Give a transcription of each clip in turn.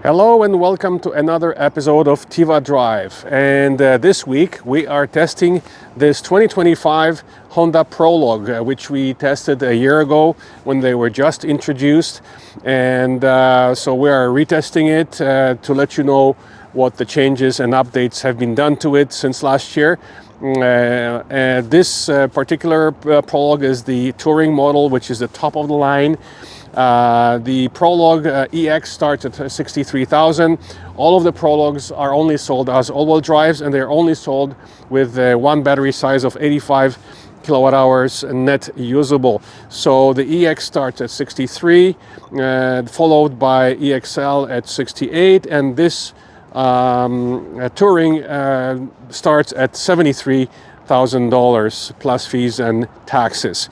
Hello and welcome to another episode of Tiva Drive. And this week we are testing this 2025 Honda Prologue, which we tested a year ago when they were just introduced. And so we are retesting it to let you know what the changes and updates have been done to it since last year. This particular Prologue is the Touring model, which is the top of the line. The Prologue EX starts at 63,000. All of the Prologues are only sold as all-wheel drives, and they're only sold with one battery size of 85 kilowatt hours net usable. So the EX starts at 63, followed by EXL at 68, and this Touring starts at $73,000 plus fees and taxes.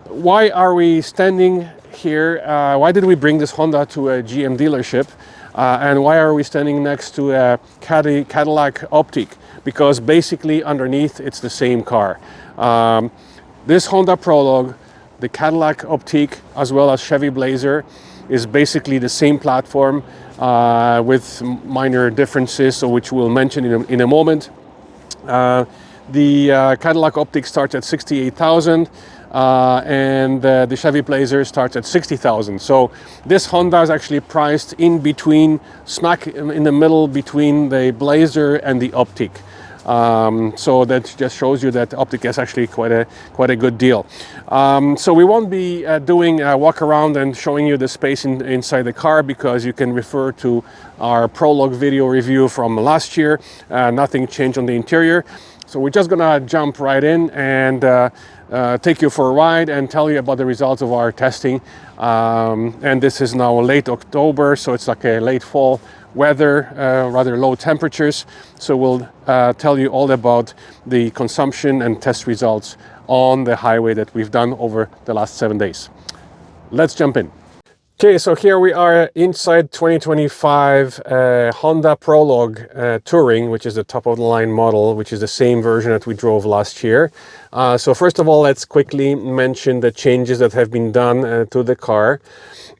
Why are we standing here? Why did we bring this Honda to a GM dealership? And why are we standing next to a Cadillac Optiq? Because basically underneath it's the same car. This Honda Prologue, the Cadillac Optiq, as well as Chevy Blazer is basically the same platform with minor differences, which we'll mention in a moment. The Cadillac Optiq starts at 68,000. And the Chevy Blazer starts at 60,000. So this Honda is actually priced in between, smack in the middle between the Blazer and the Optiq. So that just shows you that Optiq is actually quite a good deal. So we won't be doing a walk around and showing you the space inside the car, because you can refer to our Prologue video review from last year. Nothing changed on the interior. So we're just gonna jump right in and take you for a ride and tell you about the results of our testing. And this is now late October, so it's like a late fall weather, rather low temperatures. So we'll tell you all about the consumption and test results on the highway that we've done over the last 7 days. Let's jump in. Okay, so here we are inside 2025 Honda Prologue Touring, which is the top of the line model, which is the same version that we drove last year. So first of all, let's quickly mention the changes that have been done to the car.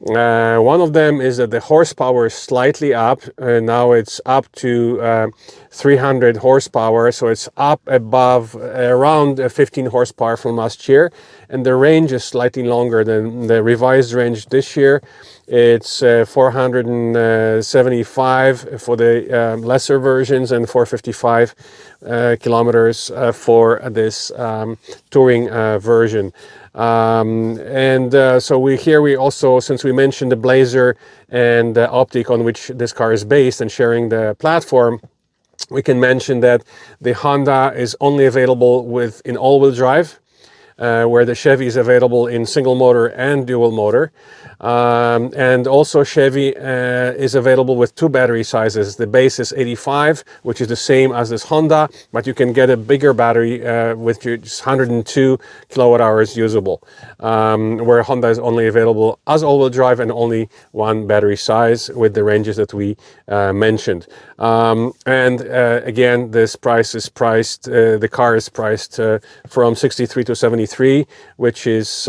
One of them is that the horsepower is slightly up. Now it's up to 300 horsepower, so it's up above around 15 horsepower from last year, and the range is slightly longer than the revised range this year. It's 475 for the lesser versions and 455 kilometers for this Touring version. So we also, since we mentioned the Blazer and the Optiq on which this car is based and sharing the platform, we can mention that the Honda is only available in all-wheel drive, where the Chevy is available in single motor and dual motor. And also Chevy is available with two battery sizes. The base is 85, which is the same as this Honda, but you can get a bigger battery with just 102 kilowatt hours usable, where Honda is only available as all-wheel drive and only one battery size with the ranges that we mentioned. Again, this price is priced, the car is priced from 63 to 73, which is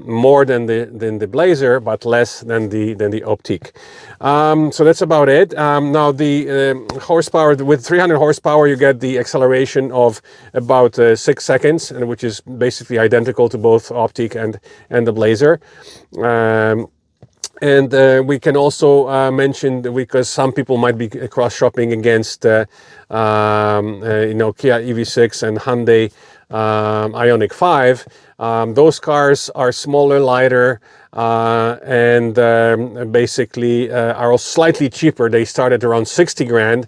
more than the Blazer, but less than the Optiq. So that's about it. Now the horsepower, with 300 horsepower, you get the acceleration of about 6 seconds, and which is basically identical to both Optiq and the Blazer. We can also mention, because some people might be cross-shopping against Kia EV6 and Hyundai Ioniq 5. Those cars are smaller, lighter, and basically are slightly cheaper. They start at around 60 grand,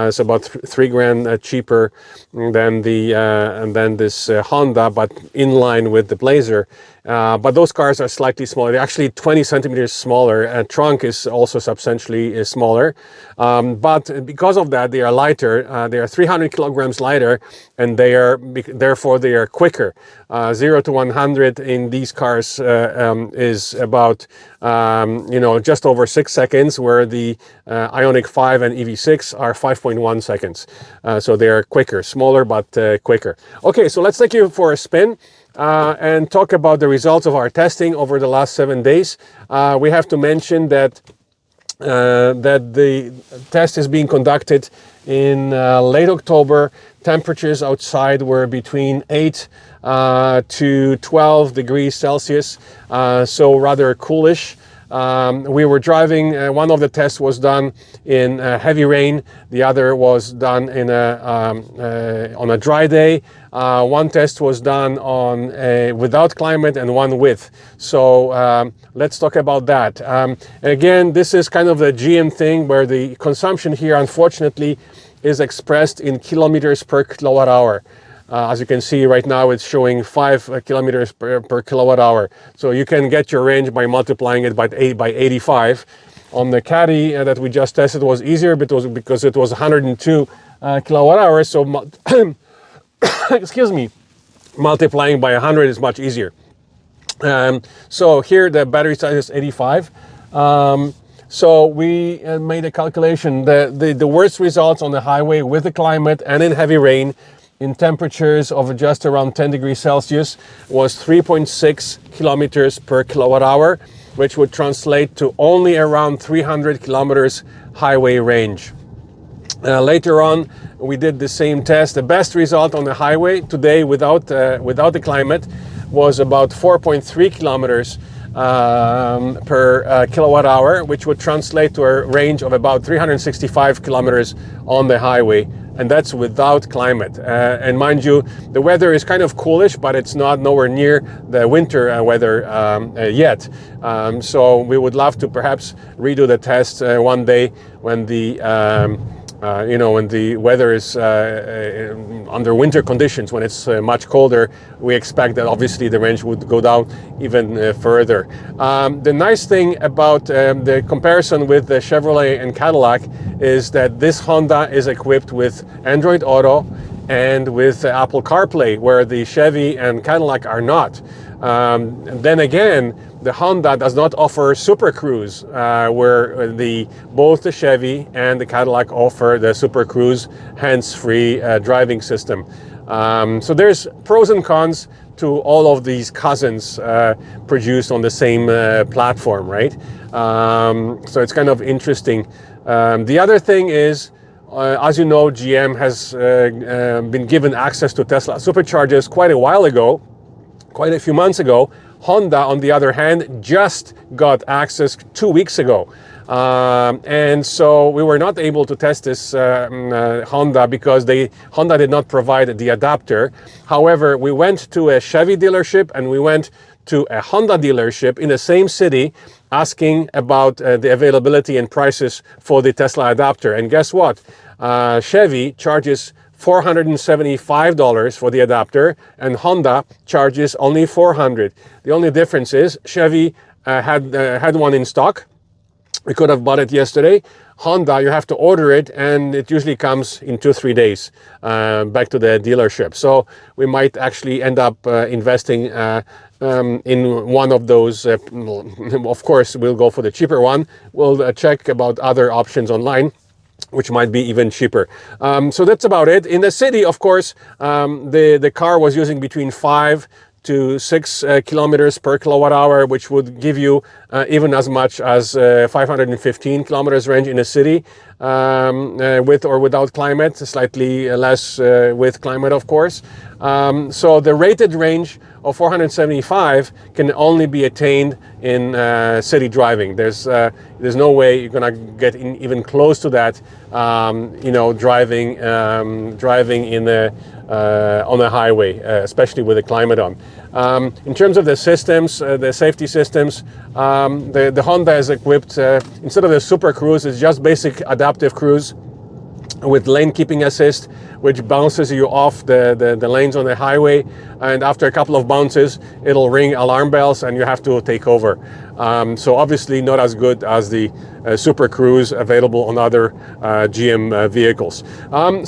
so about 3 grand cheaper than this Honda, but in line with the Blazer. But those cars are slightly smaller. They're actually 20 centimeters smaller. Trunk is also substantially smaller. But because of that, they are lighter. They are 300 kilograms lighter, and therefore they are quicker. 0 to 100 in these cars is about just over 6 seconds, where the Ioniq 5 and EV6 are 5.1 seconds. So they are quicker, smaller but quicker. Okay, so let's take you for a spin and talk about the results of our testing over the last 7 days. We have to mention that that the test is being conducted in late October. Temperatures outside were between 8 to 12 degrees Celsius, so rather coolish. We were driving, one of the tests was done in heavy rain, the other was done in on a dry day. One test was done on without climate and one with. So let's talk about that. Again, this is kind of a GM thing where the consumption here, unfortunately, is expressed in kilometers per kilowatt hour. As you can see right now, it's showing 5 kilometers per kilowatt hour. So you can get your range by multiplying it by 85. On the Caddy that we just tested was easier because it was 102 kilowatt hours. So, excuse me, multiplying by 100 is much easier. So here the battery size is 85. So we made a calculation. The worst results on the highway with the climate and in heavy rain in temperatures of just around 10 degrees Celsius was 3.6 kilometers per kilowatt hour, which would translate to only around 300 kilometers highway range. Later on, we did the same test. The best result on the highway today without the climate was about 4.3 kilometers per kilowatt hour, which would translate to a range of about 365 kilometers on the highway. And that's without climate. And mind you, the weather is kind of coolish, but it's not nowhere near the winter weather yet. So we would love to perhaps redo the test one day when the when the weather is under winter conditions, when it's much colder. We expect that obviously the range would go down even further. The nice thing about the comparison with the Chevrolet and Cadillac is that this Honda is equipped with Android Auto and with Apple CarPlay, where the Chevy and Cadillac are not. Then again, the Honda does not offer Super Cruise, where both the Chevy and the Cadillac offer the Super Cruise hands-free driving system. So there's pros and cons to all of these cousins produced on the same platform, right? So it's kind of interesting. The other thing is, as you know, GM has been given access to Tesla superchargers quite a while ago, quite a few months ago. Honda, on the other hand, just got access 2 weeks ago. And so we were not able to test this Honda because Honda did not provide the adapter. However, we went to a Chevy dealership and we went to a Honda dealership in the same city asking about the availability and prices for the Tesla adapter. And guess what? Chevy charges $475 for the adapter, and Honda charges only $400. The only difference is Chevy had one in stock. We could have bought it yesterday. Honda, you have to order it, and it usually comes in 2-3 days back to the dealership. So we might actually end up investing in one of those. Of course, we'll go for the cheaper one. We'll check about other options online, which might be even cheaper. So that's about it. In the city, of course, the car was using between 5 to 6 kilometers per kilowatt hour, which would give you even as much as 515 kilometers range in a city, with or without climate, slightly less with climate, of course. So the rated range of 475 can only be attained in city driving. There's no way you're gonna get even close to that, driving in the on a highway, especially with the climate on. In terms of the systems, the safety systems, the Honda is equipped, instead of the Super Cruise, it's just basic adaptive cruise with lane keeping assist, which bounces you off the lanes on the highway, and after a couple of bounces it'll ring alarm bells and you have to take over. So obviously not as good as the Super Cruise available on other GM vehicles.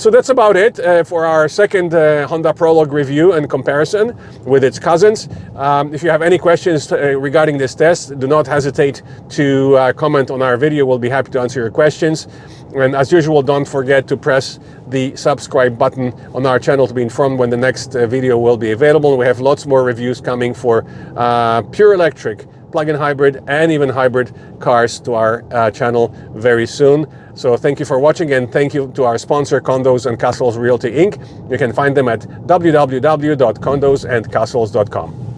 So that's about it for our second Honda Prologue review and comparison with its cousins. If you have any questions regarding this test, do not hesitate to comment on our video. We'll be happy to answer your questions. And as usual, don't forget to press the subscribe button on our channel to be informed when the next video will be available. We have lots more reviews coming for pure electric plug-in hybrid and even hybrid cars to our channel very soon. So thank you for watching, and thank you to our sponsor, Condos and Castles Realty Inc. You can find them at www.condosandcastles.com.